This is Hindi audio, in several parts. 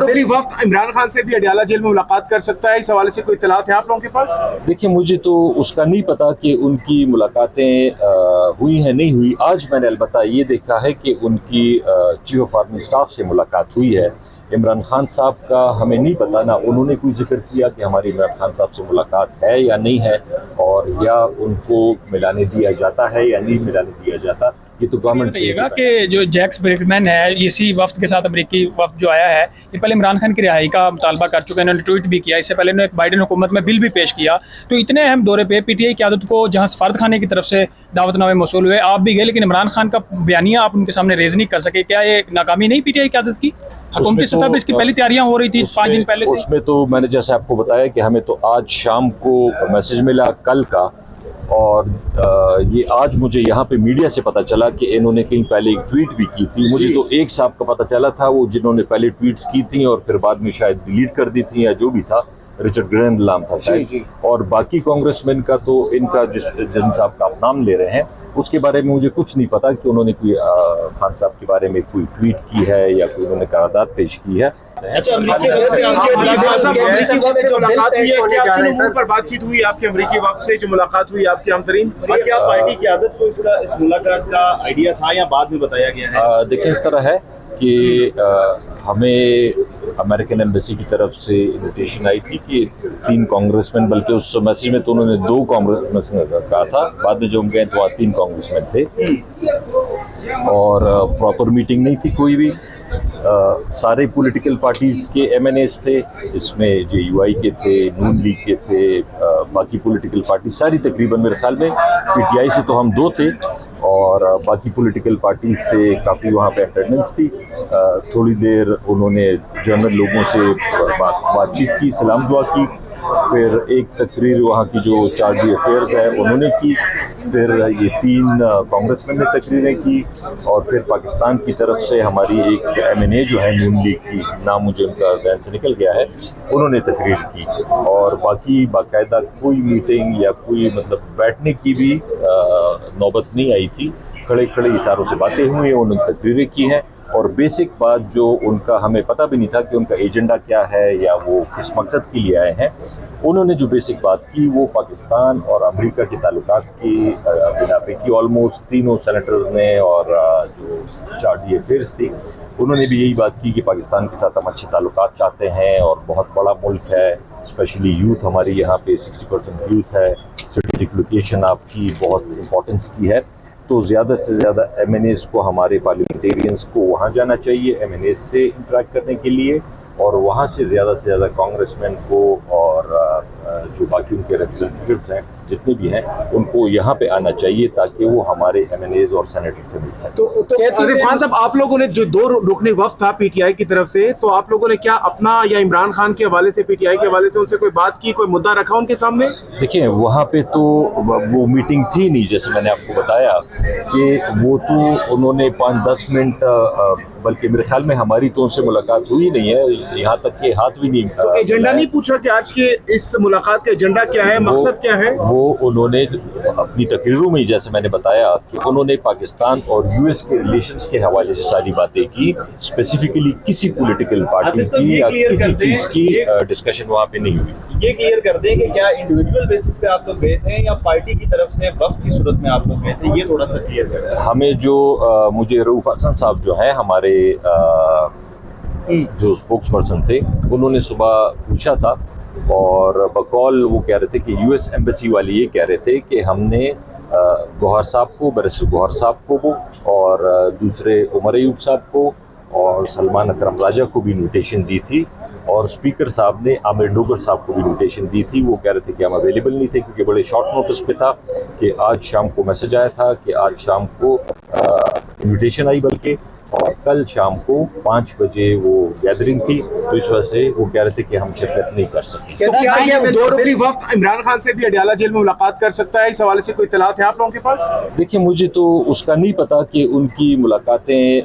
डोगरी वफ्द इमरान खान से भी अडयाला जेल में मुलाकात कर सकता है, इस हवाले से कोई इत्तलात है आप लोगों के पास? देखिए, मुझे तो उसका नहीं पता कि उनकी मुलाकातें हुई हैं नहीं हुई। आज मैंने अलबत्ता ये देखा है कि उनकी चीफ ऑफ आर्मी स्टाफ से मुलाकात हुई है। इमरान खान साहब का हमें नहीं पता, ना उन्होंने कोई जिक्र किया कि हमारी इमरान खान साहब से मुलाकात है या नहीं है, और या उनको मिलाने दिया जाता है या नहीं मिलाने दिया जाता। ये तो गवर्नमेंट बताइएगा कि जो जैक्स ब्रेकमैन है, इसी वफ्द के साथ अमेरिकी वफ्द जो आया है, ये पहले इमरान खान की रिहाई का मुतालबा कर चुके हैं, इन्होंने ट्वीट भी किया। इससे पहले इन्होंने एक बाइडेन हुकूमत में बिल भी पेश किया। तो इतने अहम दौरे पे पीटीआई क़यादत को जहाँ सफारत खाने की तरफ से दावतनामे मौसूल हुए, आप भी गए, लेकिन इमरान खान का बयानिया आप उनके सामने रेज नहीं कर सके। क्या ये नाकामी नहीं पीटीआई क़यादत की? हुकूमती सतह पर इसकी पहली तैयारियां हो रही थी 5 दिन पहले से। उसमें तो मैंने जैसे आपको बताया कि हमें तो आज शाम को मैसेज मिला कल का, और ये आज मुझे यहाँ पे मीडिया से पता चला कि इन्होंने कहीं पहले एक ट्वीट भी की थी। मुझे तो एक साहब का पता चला था, वो जिन्होंने पहले ट्वीट्स की थी और फिर बाद में शायद डिलीट कर दी थी या जो भी था, रिचर्ड ग्रैंड नाम था शायद। और बाकी कांग्रेसमैन का तो इनका जिन साहब का आप नाम ले रहे हैं उसके बारे में मुझे कुछ नहीं पता कि उन्होंने कोई खान साहब के बारे में कोई ट्वीट की है या कोई उन्होंने करारदाद पेश की है। अच्छा, बातचीत हुई आपके अमेरिकी वक्त से, जो मुलाकात हुई आपकी आमतरीन, क्या पार्टी की आदत को इस मुलाकात का आइडिया था या बाद में बताया गया है? देखिए, इस तरह है कि हमें अमेरिकन एम्बेसी की तरफ से इन्विटेशन आई थी कि 3 कांग्रेसमैन, बल्कि उस मैसेज में तो उन्होंने 2 कांग्रेसमैन कहा था, बाद में जो हम गए तो वहाँ 3 कांग्रेसमैन थे, और प्रॉपर मीटिंग नहीं थी कोई भी। सारे पॉलिटिकल पार्टीज़ के एमएनएस थे, जिसमें जेयूआई के थे, नून लीग के थे, बाकी पॉलिटिकल पार्टी सारी तकरीबन, मेरे ख्याल में पीटीआई से तो हम 2 थे, और बाकी पॉलिटिकल पार्टी से काफ़ी वहाँ पे अटेंडेंस थी। थोड़ी देर उन्होंने जनरल लोगों से बातचीत की, सलाम दुआ की, फिर एक तकरीर वहाँ की जो चार्ज अफेयर्स है उन्होंने की, फिर ये 3 कांग्रेसमैन ने तकरीरें की, और फिर पाकिस्तान की तरफ से हमारी एक एमएनए जो है नून लीग की, नाम मुझे उनका जहन से निकल गया है, उन्होंने तकरीर की। और बाकी बाकायदा कोई मीटिंग या कोई मतलब बैठने की भी नौबत नहीं आई थी। खड़े खड़े इशारों से बातें हुई, उन्होंने तकरीरें की हैं, और बेसिक बात जो उनका हमें पता भी नहीं था कि उनका एजेंडा क्या है या वो किस मकसद के लिए आए हैं, उन्होंने जो बेसिक बात की वो पाकिस्तान और अमेरिका के ताल्लुकात की बिना पे की। ऑलमोस्ट तीनों सेनेटर्स ने और जो चार्ज अफेयर्स थी उन्होंने भी यही बात की कि पाकिस्तान के साथ हम अच्छे ताल्लुकात चाहते हैं, और बहुत बड़ा मुल्क है, स्पेशली यूथ हमारी यहाँ पे 60% यूथ है, स्ट्रेटेजिक लोकेशन आपकी बहुत इम्पोर्टेंस की है, तो ज़्यादा से ज़्यादा एमएनएस को, हमारे पार्लियामेंटेरियंस को वहाँ जाना चाहिए एमएनएस से इंटरेक्ट करने के लिए, और वहाँ से ज़्यादा कांग्रेसमैन को और जो बाकी उनके रिप्रेजेंटेटिव्स हैं जितने भी हैं उनको यहाँ पे आना चाहिए, ताकि वो हमारे एमएनएज और सेनेटर से मिल सकें। तो आरिफ खान साहब, आप लोगों ने जो 2 रुकनी वफ्द था पीटीआई की तरफ से, तो आप लोगों ने क्या अपना या इमरान खान के हवाले से, पीटीआई के हवाले से उनसे कोई बात की, कोई मुद्दा रखा उनके सामने? देखिए, वहाँ पे तो वो मीटिंग थी नहीं, जैसे मैंने आपको बताया कि वो तो उन्होंने 5-10 मिनट, बल्कि मेरे ख्याल में हमारी तो उनसे मुलाकात हुई नहीं है, यहाँ तक कि हाथ भी नहीं। तो एजेंडा नहीं पूछा कि आज के इस मुलाकात का एजेंडा क्या है, मकसद क्या है? वो उन्होंने अपनी तकरीरों में, जैसे मैंने बताया कि उन्होंने पाकिस्तान और यूएस के रिलेशंस के हवाले से सारी बातें की, स्पेसिफिकली किसी पॉलिटिकल पार्टी की या किसी चीज़ की डिस्कशन वहाँ पे नहीं हुई। ये क्लियर कर दें कि क्या इंडिविजुअल बेसिस पे आप लोग गए थे या पार्टी की तरफ से वफ्द की सूरत में आप लोग गए थे, ये थोड़ा सा क्लियर कर दें। हमें जो मुझे रऊफ हसन साहब जो हैं हमारे जो स्पोक्स पर्सन थे, उन्होंने सुबह पूछा था, और बकौल वो कह रहे थे कि यूएस एम्बेसी वाले ये कह रहे थे कि हमने गौहर साहब को, बैरिस्टर गौहर साहब को वो, और दूसरे उमर अयूब साहब को और सलमान अकरम राजा को भी इनविटेशन दी थी, और स्पीकर साहब ने आमिर डोगर साहब को भी इनविटेशन दी थी। वो कह रहे थे कि हम अवेलेबल नहीं थे, क्योंकि बड़े शॉर्ट नोटिस पे था कि आज शाम को मैसेज आया था कि आज शाम को इनविटेशन आई, बल्कि और कल शाम को 5 बजे वो गैदरिंग थी, तो इस वजह से वो कह रहे थे कि हम शिरकत नहीं कर सके। तो क्या ये 2 रुकनी वफ्द इमरान खान से भी अडयाला जेल में मुलाकात कर सकता है, इस हवाले से कोई इत्तलात है आप लोगों के पास? देखिए, मुझे तो उसका नहीं पता कि उनकी मुलाकातें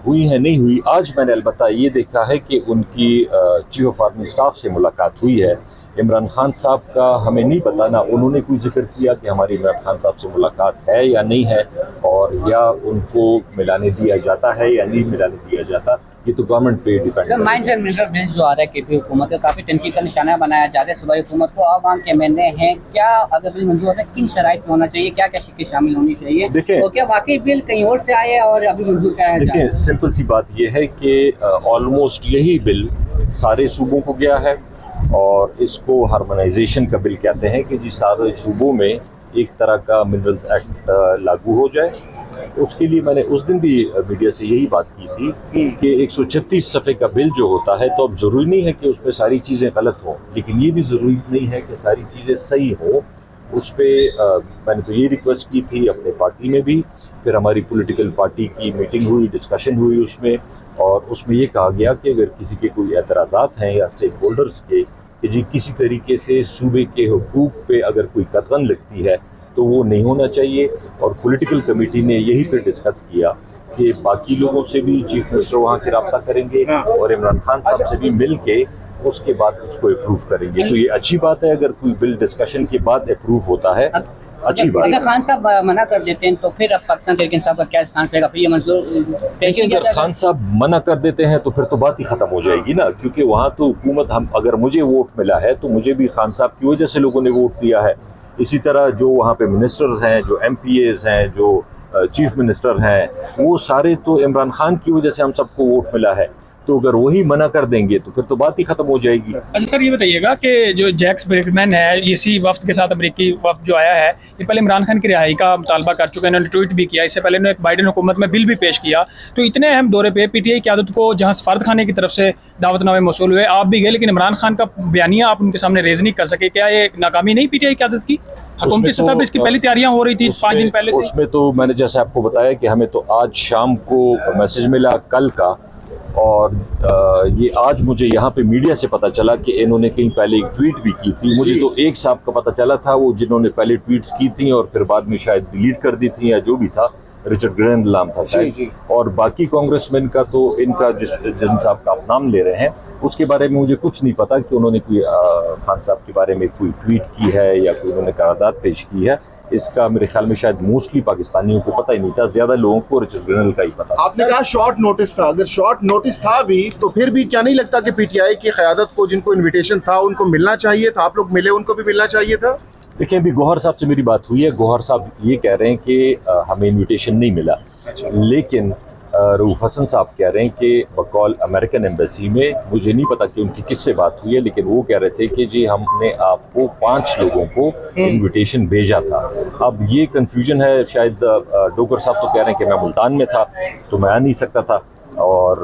हुई हैं नहीं हुई। आज मैंने अलबत्ता ये देखा है कि उनकी चीफ ऑफ आर्मी स्टाफ से मुलाकात हुई है। इमरान खान साहब का हमें नहीं पता, ना उन्होंने कोई जिक्र किया कि हमारी इमरान खान साहब से मुलाकात है या नहीं है, और या उनको मिलाने दिया जाता है या नहीं मिलाने दिया जाता। ये तो गवर्नमेंट पे depend sir mines and mineral bill जो आ रहा है केपी हुकूमत का, काफी तनकीद का निशाना बनाया जा रहा है सूबाई हुकूमत को। आवाम के एमएनए हैं, क्या अगर बिल मंजूर होता है किन शराइत में होना चाहिए, क्या क्या शिक्के शामिल होनी चाहिए? देखिए, तो क्या वाकई बिल कहीं और से आए और अभी मंजूर कराया जा रहा है? देखिए, सिंपल सी बात ये है कि ऑलमोस्ट यही बिल सारे सूबों को गया है और इसको हार्मोनाइजेशन का बिल कहते हैं कि जी सारे सूबों में एक तरह का मिनरल्स एक्ट लागू हो जाए। उसके लिए मैंने उस दिन भी मीडिया से यही बात की थी कि 136 सफ़े का बिल जो होता है, तो अब ज़रूरी नहीं है कि उसमें सारी चीज़ें गलत हों, लेकिन ये भी ज़रूरी नहीं है कि सारी चीज़ें सही हों। उस पर मैंने तो ये रिक्वेस्ट की थी अपने पार्टी में भी, फिर हमारी पॉलिटिकल पार्टी की मीटिंग हुई, डिस्कशन हुई उसमें, और उसमें ये कहा गया कि अगर किसी के कोई एतराज़ात हैं या स्टेक होल्डर्स के कि जी किसी तरीके से सूबे के हुकूक पे अगर कोई कतगन लगती है तो वो नहीं होना चाहिए। और पॉलिटिकल कमेटी ने यही पे डिस्कस किया कि बाकी लोगों से भी चीफ मिनिस्टर वहाँ के रब्ता करेंगे और इमरान खान साहब से भी मिल के उसके बाद उसको अप्रूव करेंगे। तो ये अच्छी बात है, अगर कोई बिल डिस्कशन के बाद अप्रूव होता है, अच्छी बात अगर है। खान साहब मना कर देते हैं तो फिर अब पाकिस्तान तहरीक इंसाफ का क्या स्टांस रहेगा? फिर ये मंजूर पेश किया अगर जाएगा? खान साहब मना कर देते हैं तो फिर तो बात ही खत्म हो जाएगी ना, क्योंकि वहाँ तो हुकूमत, हम अगर मुझे वोट मिला है तो मुझे भी खान साहब की वजह से लोगों ने वोट दिया है। इसी तरह जो वहाँ पे मिनिस्टर्स हैं, जो MPAs हैं, जो चीफ मिनिस्टर हैं, वो सारे तो इमरान खान की वजह से हम सबको वोट मिला है। तो अगर वही मना कर देंगे तो फिर तो बात ही खत्म हो जाएगी। अच्छा सर, ये बताइएगा कि जो जैक्स ब्रेकमैन है, इसी वफ्द के साथ अमेरिकी वफ्द जो आया है, ये पहले इमरान खान की रिहाई का मुतालबा कर चुके हैं, इन्होंने ट्वीट भी किया। इससे पहले इन्होंने एक बाइडेन हुकूमत में बिल भी पेश किया। तो इतने अहम दौरे पे PTI क़यादत को जहाँ सफारत खाने की तरफ से दावतनामे मौसूल हुए, आप भी गए, लेकिन इमरान खान का बयानिया आप उनके सामने रेज नहीं कर सके। क्या ये नाकामी नहीं PTI क़यादत की? हुकूमती सतह पर इसकी पहली तैयारियां हो रही थी 5 दिन पहले से। उसमें तो मैंने जैसे आपको बताया कि हमें तो आज शाम को मैसेज मिला कल का, और ये आज मुझे यहाँ पे मीडिया से पता चला कि इन्होंने कहीं पहले एक ट्वीट भी की थी। मुझे तो एक साहब का पता चला था, वो जिन्होंने पहले ट्वीट्स की थी और फिर बाद में शायद डिलीट कर दी थी या जो भी था, रिचर्ड ग्रैंड नाम था शायद। और बाकी कांग्रेसमैन का तो इनका जिन साहब का आप नाम ले रहे हैं उसके बारे में मुझे कुछ नहीं पता कि उन्होंने कोई खान साहब के बारे में कोई ट्वीट की है या कोई उन्होंने करारदाद पेश की है। इसका मेरे ख्याल में शायद मोस्टली पाकिस्तानियों को पता ही नहीं था, ज्यादा लोगों को रिचर्ड ग्रैंड का ही पता। आपने कहा शॉर्ट नोटिस था, अगर शॉर्ट नोटिस था भी तो फिर भी क्या नहीं लगता कि PTI की क़यादत को, जिनको इनविटेशन था, उनको मिलना चाहिए था? आप लोग मिले, उनको भी मिलना चाहिए था। देखिए, अभी गौहर साहब से मेरी बात हुई है, गौहर साहब ये कह रहे हैं कि हमें इनविटेशन नहीं मिला, लेकिन रऊफ हसन साहब कह रहे हैं कि बकौल अमेरिकन एम्बेसी में, मुझे नहीं पता कि उनकी किससे बात हुई है, लेकिन वो कह रहे थे कि जी हमने आपको 5 लोगों को इनविटेशन भेजा था। अब ये कंफ्यूजन है, शायद डोगर साहब तो कह रहे हैं कि मैं मुल्तान में था तो मैं आ नहीं सकता था, और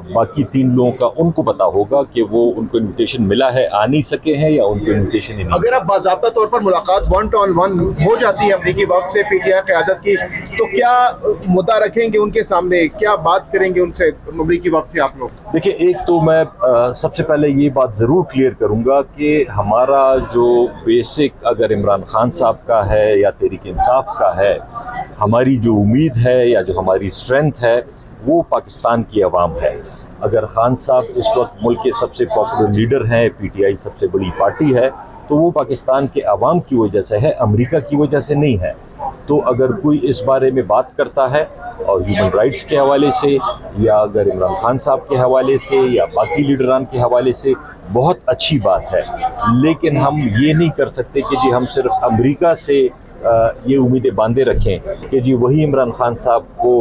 बाकी 3 लोगों का उनको पता होगा कि वो उनको इनविटेशन मिला है, आ नहीं सके हैं, या उनको इनविटेशन ही नहीं। अगर अब बाज़ाब्ता तौर पर मुलाकात 1-on-1 हो जाती है अमरीकी वक्त से PTI क़यादत की, तो क्या मुद्दा रखेंगे उनके सामने, क्या बात करेंगे उनसे अमरीकी वक्त से आप लोग? देखिए, एक तो मैं सबसे पहले ये बात ज़रूर क्लियर करूँगा कि हमारा जो बेसिक, अगर इमरान खान साहब का है या तहरीक इंसाफ का है, हमारी जो उम्मीद है या जो हमारी स्ट्रेंथ है वो पाकिस्तान की अवाम है। अगर खान साहब इस वक्त मुल्क के सबसे पॉपुलर लीडर हैं, PTI सबसे बड़ी पार्टी है, तो वो पाकिस्तान के अवाम की वजह से है, अमेरिका की वजह से नहीं है। तो अगर कोई इस बारे में बात करता है और ह्यूमन राइट्स के हवाले से, या अगर इमरान खान साहब के हवाले से या बाकी लीडरान के हवाले से, बहुत अच्छी बात है। लेकिन हम ये नहीं कर सकते कि जी हम सिर्फ अमेरिका से ये उम्मीदें बांधे रखें कि जी वही इमरान खान साहब को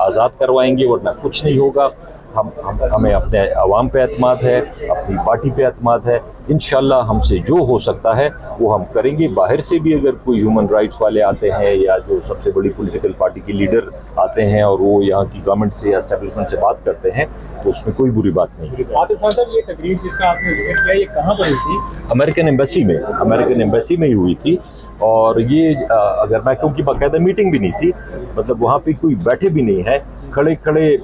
आज़ाद करवाएंगे, वरना कुछ नहीं होगा। हमें अपने अवाम पे एतमाद है, अपनी पार्टी पे एतमाद है। इंशाल्लाह हमसे जो हो सकता है वो हम करेंगे। बाहर से भी अगर कोई ह्यूमन राइट्स वाले आते हैं या जो सबसे बड़ी पॉलिटिकल पार्टी के लीडर आते हैं और वो यहाँ की गवर्नमेंट से या एस्टेब्लिशमेंट से बात करते हैं, तो उसमें कोई बुरी बात नहीं है। आतिफ खान साहब, ये तकरीर जिसका आपने जिक्र किया, ये कहाँ पर हुई थी? अमेरिकन एम्बेसी में ही हुई थी। और ये अगर मैं कहूँ कि बाकायदा मीटिंग भी नहीं थी, मतलब वहाँ पे कोई बैठे भी नहीं है, खड़े खड़े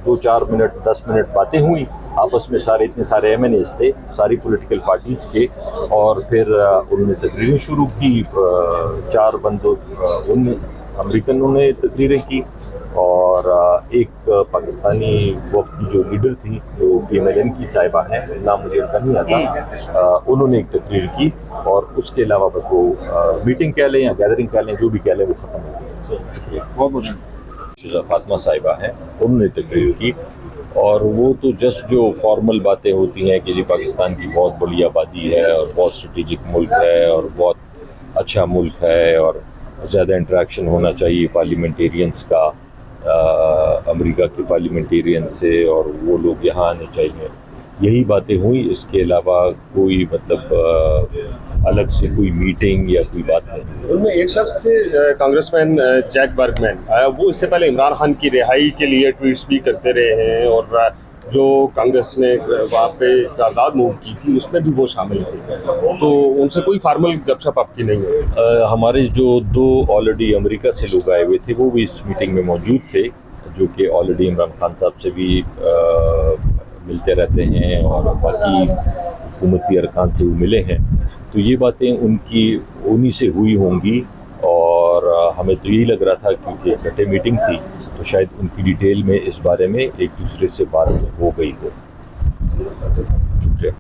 2-4 मिनट 10 मिनट बातें हुई आपस में, इतने सारे MNAs थे, सारी पॉलिटिकल पार्टीज़ के, और फिर उन्होंने तकरीरें शुरू की। 4 बंदों उन अमेरिकनों ने तकरीरें की, और एक पाकिस्तानी वफ्द की जो लीडर थी, जो PMLN की साहिबा हैं, नाम मुझे उनका नहीं आता, उन्होंने एक तकरीर की, और उसके अलावा बस वो मीटिंग कह लें या गैदरिंग कह लें, जो भी कह लें, वो ख़त्म हो गई। शुक्रिया। बहुत बहुत फातिमा साहिबा हैं, उन्होंने तकरीर की और वो तो जस्ट जो फॉर्मल बातें होती हैं कि जी पाकिस्तान की बहुत बड़ी आबादी है और बहुत स्ट्रेटेजिक मुल्क है और बहुत अच्छा मुल्क है और ज़्यादा इंटरेक्शन होना चाहिए पार्लियामेंटेरियंस का अमेरिका के पार्लियामेंटेरियन से और वो लोग यहाँ आने चाहिए, यही बातें हुई। इसके अलावा कोई मतलब अलग से कोई मीटिंग या कोई बात नहीं। उनमें एक शख्स से कांग्रेसमैन जैक बर्गमैन वो इससे पहले इमरान खान की रिहाई के लिए ट्वीट्स भी करते रहे हैं और जो कांग्रेस ने वहाँ पे करारदाद मूव की थी उसमें भी वो शामिल थे, तो उनसे कोई फार्मल गपशप आपकी नहीं है? हमारे जो दो ऑलरेडी अमेरिका से लोग आए हुए थे वो भी इस मीटिंग में मौजूद थे, जो कि ऑलरेडी इमरान खान साहब से भी मिलते रहते हैं और बाकी हुकूमती अरकान से वो मिले हैं, तो ये बातें उनकी उन्हीं से हुई होंगी और हमें तो यही लग रहा था क्योंकि इकट्ठे मीटिंग थी तो शायद उनकी डिटेल में इस बारे में एक दूसरे से बात हो गई हो। शुक्रिया।